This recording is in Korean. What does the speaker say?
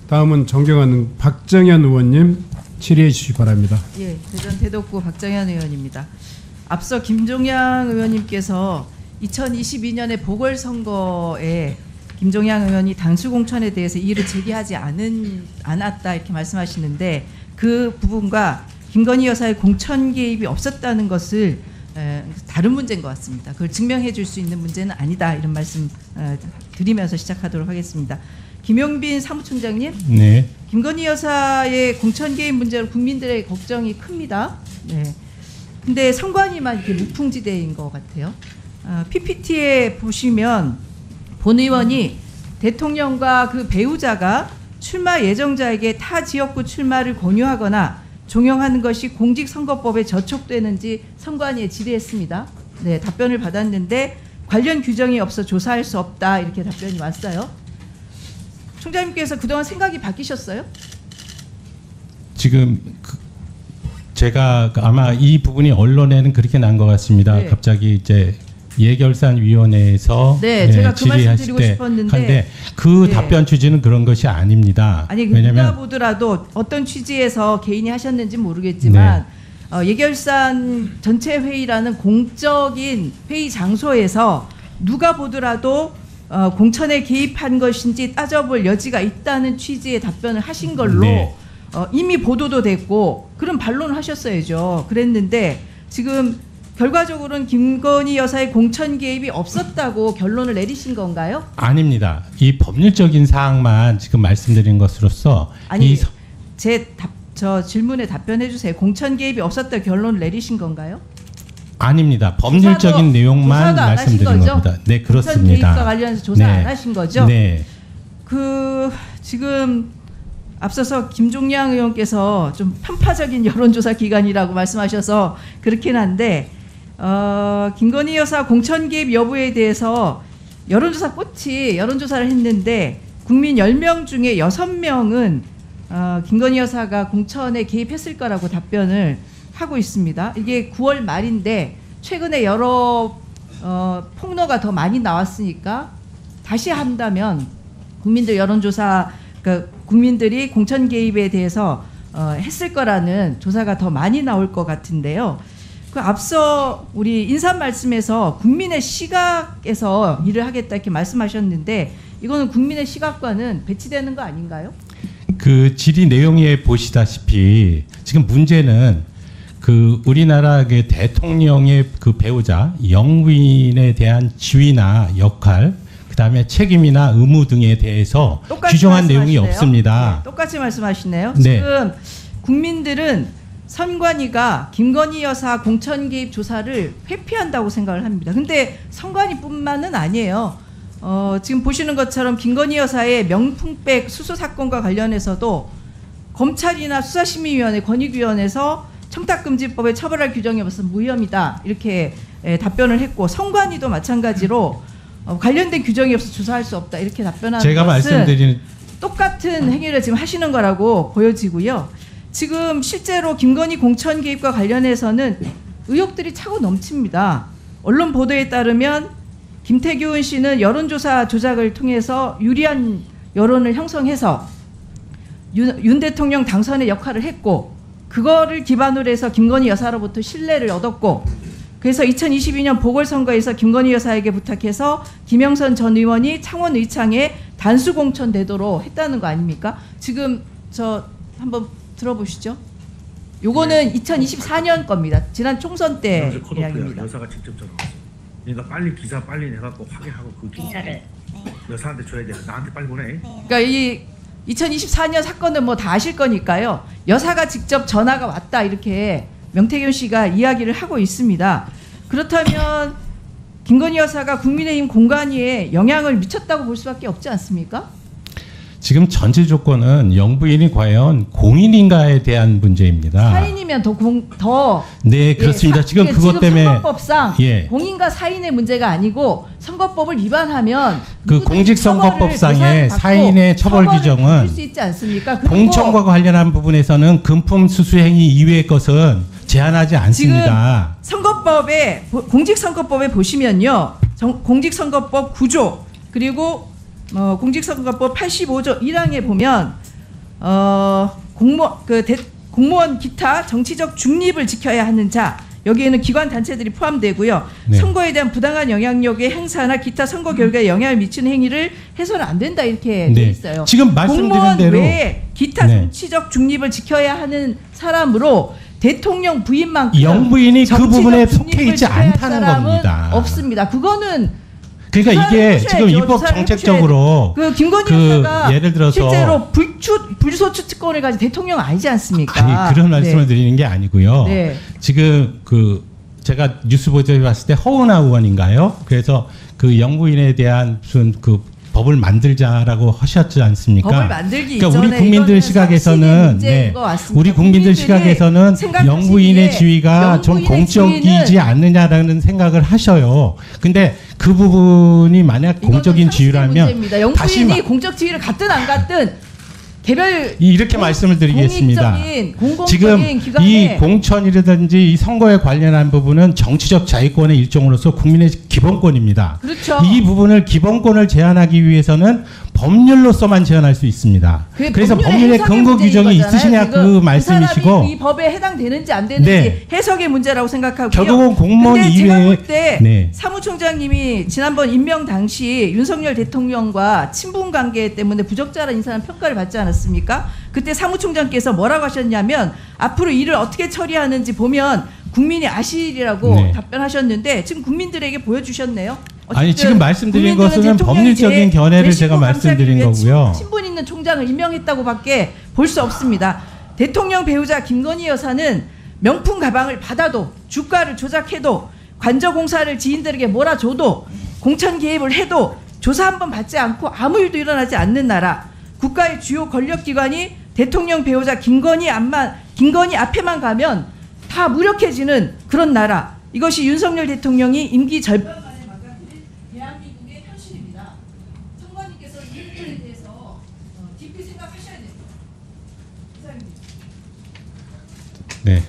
다음은 존경하는 박정현 의원님 질의해 주시기 바랍니다. 예, 대전 대덕구 박정현 의원입니다. 앞서 김종양 의원님께서 2022년에 보궐선거에 김종양 의원이 당수 공천에 대해서 이의를 제기하지 않았다 이렇게 말씀하시는데 그 부분과 김건희 여사의 공천 개입이 없었다는 것을 다른 문제인 것 같습니다. 그걸 증명해 줄 수 있는 문제는 아니다 이런 말씀 드리면서 시작하도록 하겠습니다. 김용빈 사무총장님, 네. 김건희 여사의 공천 개입 문제로 국민들의 걱정이 큽니다. 네. 근데 선관위만 이렇게 무풍지대인 것 같아요. PPT에 보시면 본 의원이 대통령과 그 배우자가 출마 예정자에게 타 지역구 출마를 권유하거나 종용하는 것이 공직선거법에 저촉되는지 선관위에 질의했습니다. 네, 답변을 받았는데 관련 규정이 없어 조사할 수 없다 이렇게 답변이 왔어요. 총장님께서 그동안 생각이 바뀌셨어요? 지금 제가 아마 이 부분이 언론에는 그렇게 난 것 같습니다. 네. 갑자기 이제 예결산위원회에서 네, 제가 그 말씀 질의하실 드리고 때 싶었는데 한데 그 네. 답변 취지는 그런 것이 아닙니다. 아니 왜냐면 누가 보더라도 어떤 취지에서 개인이 하셨는지 모르겠지만 예결산 전체 회의라는 공적인 회의 장소에서 누가 보더라도 공천에 개입한 것인지 따져볼 여지가 있다는 취지의 답변을 하신 걸로 네. 이미 보도도 됐고 그런 반론을 하셨어야죠. 그랬는데 지금 결과적으로는 김건희 여사의 공천 개입이 없었다고 결론을 내리신 건가요? 아닙니다. 이 법률적인 사항만 지금 말씀드린 것으로서 아니 저 질문에 답변해 주세요. 공천 개입이 없었다 결론을 내리신 건가요? 아닙니다. 법률적인 내용만 말씀드린 겁니다. 네, 그렇습니다. 공천 개입과 관련해서 조사 안 하신 거죠? 네. 지금 앞서서 김종양 의원께서 좀 편파적인 여론조사 기관이라고 말씀하셔서 그렇긴 한데 김건희 여사 공천 개입 여부에 대해서 여론조사 꽃이 여론조사를 했는데 국민 10명 중에 6명은 김건희 여사가 공천에 개입했을 거라고 답변을 하고 있습니다. 이게 9월 말인데 최근에 여러 폭로가 더 많이 나왔으니까 다시 한다면 국민들 여론조사 국민들이 공천 개입에 대해서 했을 거라는 조사가 더 많이 나올 것 같은데요. 그 앞서 우리 인사 말씀에서 국민의 시각에서 일을 하겠다 이렇게 말씀하셨는데 이거는 국민의 시각과는 배치되는 거 아닌가요? 그 질의 내용에 보시다시피 지금 문제는 그 우리나라 그 대통령의 그 배우자 영부인에 대한 지위나 역할 그다음에 책임이나 의무 등에 대해서 규정한 내용이 없습니다. 네, 똑같이 말씀하시네요. 네. 지금 국민들은 선관위가 김건희 여사 공천 개입 조사를 회피한다고 생각을 합니다. 근데 선관위뿐만은 아니에요. 지금 보시는 것처럼 김건희 여사의 명품백 수수 사건과 관련해서도 검찰이나 수사심의위원회 권익위원회에서 청탁금지법에 처벌할 규정이 없어서 무혐의다 이렇게 답변을 했고 선관위도 마찬가지로 관련된 규정이 없어 조사할 수 없다 이렇게 답변하는 제가 것은 말씀드린 똑같은 행위를 지금 하시는 거라고 보여지고요. 지금 실제로 김건희 공천 개입과 관련해서는 의혹들이 차고 넘칩니다. 언론 보도에 따르면 김태균 씨는 여론조사 조작을 통해서 유리한 여론을 형성해서 윤 대통령 당선의 역할을 했고 그거를 기반으로 해서 김건희 여사로부터 신뢰를 얻었고 그래서 2022년 보궐선거에서 김건희 여사에게 부탁해서 김영선 전 의원이 창원 의창에 단수 공천되도록 했다는 거 아닙니까? 지금 저 한번 들어보시죠. 요거는 2024년 겁니다. 지난 총선 때 이야기입니다. 여사가 직접 전화왔어. 그러니까 빨리 기사 빨리 내갖고 확인하고 그 기사를 여사한테 줘야 돼. 나한테 빨리 보내. 그러니까 이 2024년 사건은 뭐 다 아실 거니까요. 여사가 직접 전화가 왔다 이렇게 명태균 씨가 이야기를 하고 있습니다. 그렇다면 김건희 여사가 국민의힘 공관위에 영향을 미쳤다고 볼 수밖에 없지 않습니까? 지금 전제 조건은 영부인이 과연 공인인가에 대한 문제입니다. 사인이면 더 네, 그렇습니다. 지금 그것 때문에 선거법상 공인과 사인의 문제가 아니고 선거법을 위반하면 그 공직선거법상의 사인의 처벌 규정은 수 있지 않습니까? 공천과 관련한 부분에서는 금품 수수 행위 이외의 것은 제한하지 않습니다. 지금 선거법에 공직선거법에 보시면요. 공직선거법 9조 그리고 공직선거법 85조 1항에 보면 공무원 기타 정치적 중립을 지켜야 하는 자, 여기에는 기관 단체들이 포함되고요. 네. 선거에 대한 부당한 영향력의 행사나 기타 선거 결과에 영향을 미치는 행위를 해서는 안 된다 이렇게 돼 있어요. 지금 말씀드린 공무원 대로 외에 기타 정치적 중립을 지켜야 하는 사람으로 대통령 부인만큼 영부인이 그 정치적 부분에 속해 중립을 있지 지켜야 할 않다는 사람은 겁니다. 없습니다. 그거는 그러니까 이게 조사를 지금 해주셔야죠. 입법 조사를 정책적으로 그 김건희 여사가 예를 들어서 실제로 불소추 특권을 가진 대통령 아니지 않습니까? 아니, 그런 말씀을 네. 드리는 게 아니고요. 네. 지금 제가 뉴스 보도에 봤을 때 허은하 의원인가요? 그래서 그 영부인에 대한 무슨 그 법을 만들자라고 하셨지 않습니까? 법을 만들기 그러니까 우리 이전에 국민들 이거는 시각에서는 문제인 것 같습니다. 우리 국민들 국민들이 시각에서는 생각하시기에 영부인의 지위가 좀 영부인의 공적이지 지위는 않느냐라는 생각을 하셔요. 근데 그 부분이 만약 공적인 이거는 지위라면 문제입니다. 다시 영부인이 공적 지위를 갖든 안 갖든 개별 이렇게 말씀을 드리겠습니다. 공익적인 지금 기관에 이 공천이라든지 이 선거에 관련한 부분은 정치적 자유권의 일종으로서 국민의 기본권입니다. 그렇죠. 이 부분을 기본권을 제한하기 위해서는 법률로서만 제한할 수 있습니다. 그래서 법률의 해석의 근거 문제인 규정이 거잖아요. 있으시냐 지금 그 그 말씀이시고 사람이 이 법에 해당되는지 안 되는지 네. 해석의 문제라고 생각하고요. 결국은 공무원 근데 제가 이외에 볼 때 네. 사무총장님이 지난번 임명 당시 윤석열 대통령과 친분 관계 때문에 부적절한 인사라는 평가를 받지 않았습니까? 그때 사무총장께서 뭐라고 하셨냐면 앞으로 일을 어떻게 처리하는지 보면 국민이 아시리라고 네. 답변하셨는데 지금 국민들에게 보여주셨네요. 아니, 어쨌든 지금 말씀드린 국민들은 것은 대통령이 법률적인 견해를 제 제가 신분 말씀드린 감싸기 위해 거고요. 친분 있는 총장을 임명했다고밖에 볼 수 없습니다. 대통령 배우자 김건희 여사는 명품 가방을 받아도 주가를 조작해도 관저공사를 지인들에게 몰아줘도 공천 개입을 해도 조사 한 번 받지 않고 아무 일도 일어나지 않는 나라, 국가의 주요 권력기관이 대통령 배우자 김건희 앞에만 가면 다 무력해지는 그런 나라, 이것이 윤석열 대통령이 임기 절반만에 망가뜨린 대한민국의 현실입니다. 선관위께서 이 부분에 대해서 깊이 생각하셔야 됩니다. 이상입니다. 네.